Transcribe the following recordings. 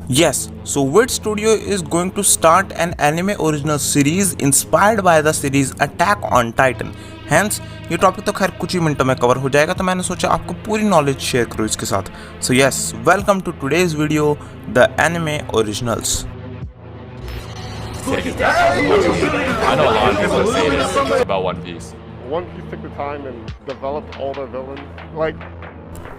Yes, so Wit Studio is going to start an anime original series inspired by the series Attack on Titan. Hence, ये topic तो खैर कुछ ही मिनटों में cover हो जाएगा, तो मैंने सोचा आपको पूरी नॉलेज शेयर करूँ इसके साथ. So yes, welcome to today's video, the anime originals. I know a lot of people say this about One Piece. One Piece took the time and developed all their villains.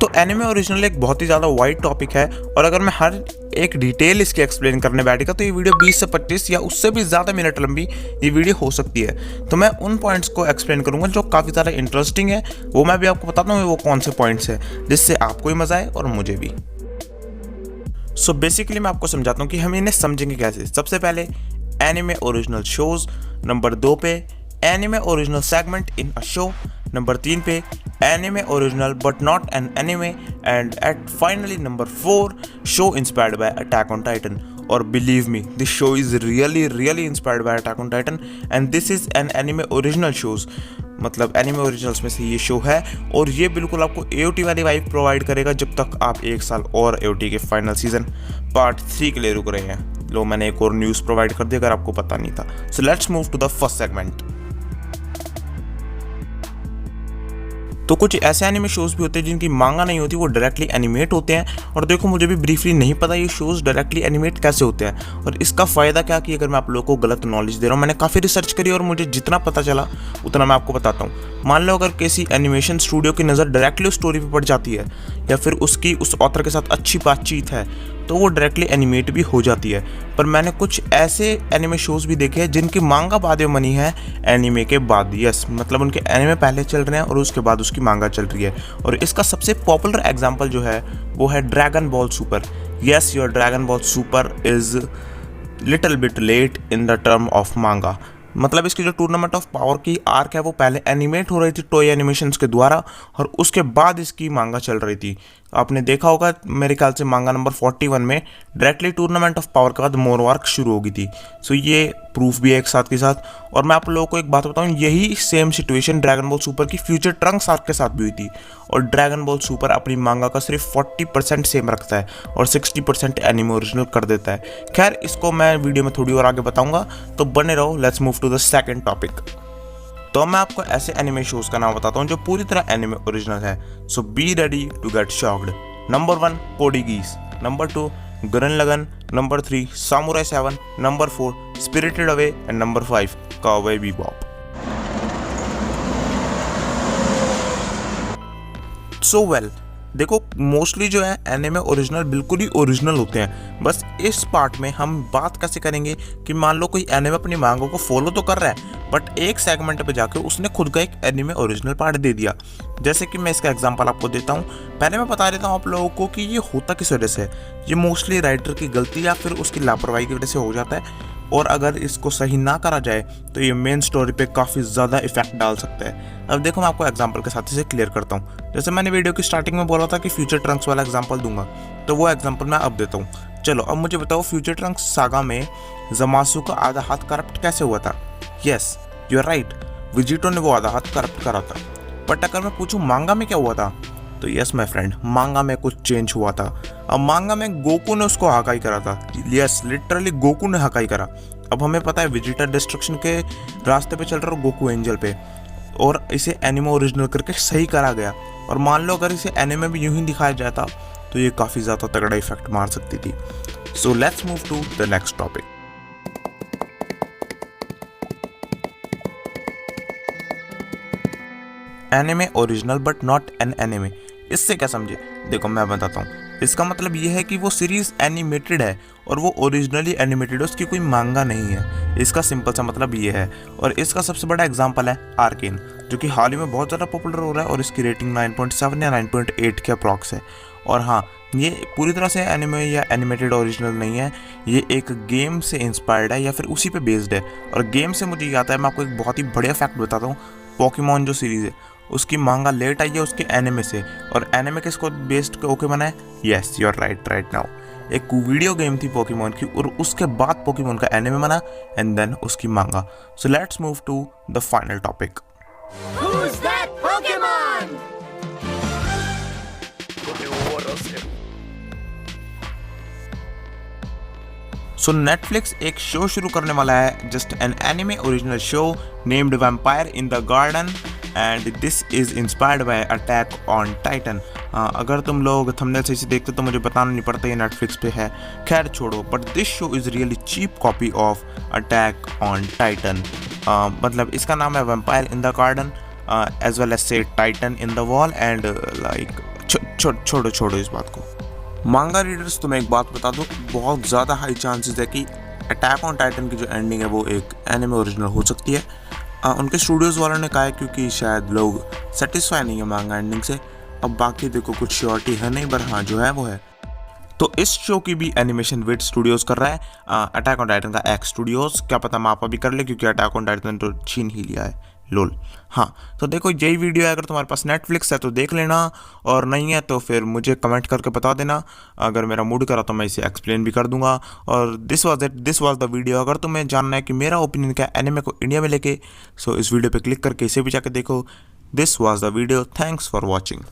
तो anime original एक बहुत ही ज़्यादा wide topic है, और अगर मैं हर एक detail इसकी एक्सप्लेन करने बैठेगा तो ये वीडियो 20 से 25 या उससे भी ज़्यादा मिनट लंबी ये वीडियो हो सकती है. तो मैं उन पॉइंट्स को एक्सप्लेन करूंगा जो काफ़ी ज़्यादा इंटरेस्टिंग है. वो मैं भी आपको बताता हूँ वो कौन से पॉइंट्स हैं जिससे आपको भी मज़ा आए और मुझे भी. सो बेसिकली मैं आपको समझाता हूँ कि हम इन्हें समझेंगे कैसे. सबसे पहले एनिमे ओरिजिनल शोज, नंबर 2 पे anime original segment in a show, number 3 पे anime original but not an anime, and at finally number 4 show inspired by Attack on Titan. Or believe me, this show is really inspired by Attack on Titan, and this is an anime original shows. मतलब anime originals में से ये show है, और ये बिल्कुल आपको AOT वाली वाइब प्रोवाइड करेगा जब तक आप एक साल और AOT के फाइनल सीजन पार्ट 3 के लिए रुक रहे हैं. लो, मैंने एक और न्यूज़ प्रोवाइड कर दी अगर आपको पता नहीं था. So let's move to the first segment. तो कुछ ऐसे एनिमे शोज़ भी होते हैं जिनकी मांगा नहीं होती, वो डायरेक्टली एनिमेट होते हैं. और देखो, मुझे भी ब्रीफली नहीं पता ये शोज़ डायरेक्टली एनिमेट कैसे होते हैं और इसका फ़ायदा क्या, कि अगर मैं आप लोगों को गलत नॉलेज दे रहा हूँ. मैंने काफ़ी रिसर्च करी और मुझे जितना पता चला उतना मैं आपको बताता हूँ. मान लो अगर किसी एनिमेशन स्टूडियो की नज़र डायरेक्टली उस स्टोरी पर पड़ जाती है, या फिर उसकी उस ऑथर के साथ अच्छी बातचीत है, तो वो डायरेक्टली एनिमेट भी हो जाती है. पर मैंने कुछ ऐसे एनिमे शोज़ भी देखे हैं जिनकी मांगा बाद में बनी है एनिमे के बाद. यस, मतलब उनके एनिमे पहले चल रहे हैं और उसके बाद उसकी मांगा चल रही है. और इसका सबसे पॉपुलर एग्जांपल जो है वो है Dragon Ball Super. Yes, your Dragon Ball Super is little bit late in the term of manga. मतलब इसकी जो टूर्नामेंट ऑफ पावर की आर्क है वो पहले एनिमेट हो रही थी टॉय एनिमेशंस के द्वारा, और उसके बाद इसकी मांगा चल रही थी. आपने देखा होगा मेरे ख्याल से मांगा नंबर 41 में डायरेक्टली टूर्नामेंट ऑफ पावर के बाद मोर आर्क शुरू होगी थी. सो ये प्रूफ भी है एक साथ के साथ. और मैं आप लोगों को एक बात बताऊं, यही same situation dragon Ball super की फ्यूचर ट्रंक्स आर्क के साथ भी हुई थी. और ड्रैगन बॉल सुपर अपनी मांगा का सिर्फ 40% सेम रखता है और 60% एनिमे ओरिजिनल कर देता है. खैर, इसको मैं वीडियो में थोड़ी और आगे बताऊंगा, तो बने रहो. Let's move to the second topic. तो मैं आपको ऐसे एनिमे शोज़ का नाम बताता हूँ जो पूरी तरह एनिमे ओरिजिनल है. So be ready to get shocked. Number 1 Code Geass, number 2 Gurren Lagann, number 3 Samurai 7, number 4 Spirited Away, and number 5 Cowboy Bebop. So well, देखो मोस्टली जो है एनिमे ओरिजिनल बिल्कुल ही ओरिजिनल होते हैं. बस इस पार्ट में हम बात कैसे करेंगे कि मान लो कोई एनिमे अपनी मांगों को फॉलो तो कर रहा है, बट एक सेगमेंट पे जाके उसने खुद का एक एनिमे ओरिजिनल पार्ट दे दिया. जैसे कि मैं इसका एग्जांपल आपको देता हूँ. पहले मैं बता देता हूँ आप लोगों को कि ये होता किस वजह से. ये मोस्टली राइटर की गलती या फिर उसकी लापरवाही की वजह से हो जाता है, और अगर इसको सही ना करा जाए तो ये मेन स्टोरी पे काफ़ी ज़्यादा इफेक्ट डाल सकता है. अब देखो, मैं आपको एग्जांपल के साथ इसे क्लियर करता हूँ. जैसे मैंने वीडियो की स्टार्टिंग में बोला था कि फ्यूचर ट्रंक्स वाला एग्जांपल दूंगा, तो वो एग्जांपल मैं अब देता हूँ. चलो, अब मुझे बताओ फ्यूचर ट्रंक्स सागा में ज़मासु का आधा हाथ करप्ट कैसे हुआ था. यस, यू आर राइट, विजिटो ने वो आधा हाथ करप्ट करा था. बट अगर मैं पूछूं मांगा में क्या हुआ था, तो यस माय फ्रेंड, मांगा में कुछ चेंज हुआ था. अब मांगा में गोकू ने उसको हकाई करा था. यस, लिटरली गोकू ने हकाई करा. अब हमें पता है विजिटर डिस्ट्रक्शन के रास्ते पे चल रहा है गोकू एंजल पे, और इसे एनिमे ओरिजिनल करके सही करा गया. और मान लो अगर इसे एनिमे में यूं ही दिखाया जाता तो ये काफ़ी ज़्यादा तगड़ा इफेक्ट मार सकती थी. So let's move to the next topic. Anime original but not an anime. इससे क्या समझे? देखो मैं बताता हूँ. इसका मतलब ये है कि वो सीरीज एनिमेटेड है और वो ओरिजिनली एनिमेटेड है, उसकी कोई मांगा नहीं है. इसका सिंपल सा मतलब ये है. और इसका सबसे बड़ा एग्जांपल है आर्केन, जो कि हाल ही में बहुत ज़्यादा पॉपुलर हो रहा है और इसकी रेटिंग 9.7 या 9.8 के अप्रॉक्स है. और हाँ, ये पूरी तरह से एनिमे या एनिमेटेड ओरिजिनल नहीं है, ये एक गेम से इंस्पायर्ड है या फिर उसी पे बेस्ड है. और गेम से मुझे याद है, मैं आपको एक बहुत ही बढ़िया फैक्ट बताता हूँ. पोकेमॉन जो सीरीज़ है उसकी मांगा लेट आई है उसके एनिमे से, और एनिमे किसको बेस्ड होके बना है. Yes, you are right now. एक वीडियो गेम थी पोकेमॉन की, और उसके बाद पोकेमॉन का एनिमे बना, एंड देन उसकी manga. So let's move to the final topic. Who's that Pokemon? So Netflix एक शो शुरू करने वाला है, just an anime original show named Vampire in the Garden and this is inspired by Attack on Titan. अगर तुम लोग thumbnail से इसे देखते तो मुझे बताना नहीं पड़ता ये नेटफ्लिक्स पे है, खैर छोड़ो। But this show is really cheap copy of Attack on Titan. मतलब इसका नाम है Vampire in the Garden as well as से Titan in the Wall and like छोड़ो इस बात को। मांगा रीडर्स तो मैं एक बात बता दूं, बहुत ज़्यादा हाई चांसेस है कि अटैक ऑन टाइटन की जो एंडिंग है वो एक एनिमे ओरिजिनल हो सकती है। उनके स्टूडियोज़ वालों ने कहा है क्योंकि शायद लोग सेटिस्फाई नहीं है मांगा एंडिंग से। अब बाकी देखो कुछ श्योरिटी है नहीं, पर हाँ जो है वो है। तो इस शो की भी एनिमेशन विड स्टूडियोज़ कर रहा है, अटैक ऑन टाइटन का एक्स स्टूडियोज़। क्या पता मापा भी कर ले क्योंकि अटैक ऑन टाइटन तो छीन ही लिया है, लोल। हाँ तो देखो यही वीडियो है, अगर तुम्हारे पास नेटफ्लिक्स है तो देख लेना, और नहीं है तो फिर मुझे कमेंट करके बता देना। अगर मेरा मूड करा तो मैं इसे एक्सप्लेन भी कर दूंगा। और दिस वाज द वीडियो। अगर तुम्हें जानना है कि मेरा ओपिनियन क्या है एनिमे को इंडिया में लेके, सो इस वीडियो पे क्लिक करके इसे भी जाके देखो। This was the video, thanks for watching.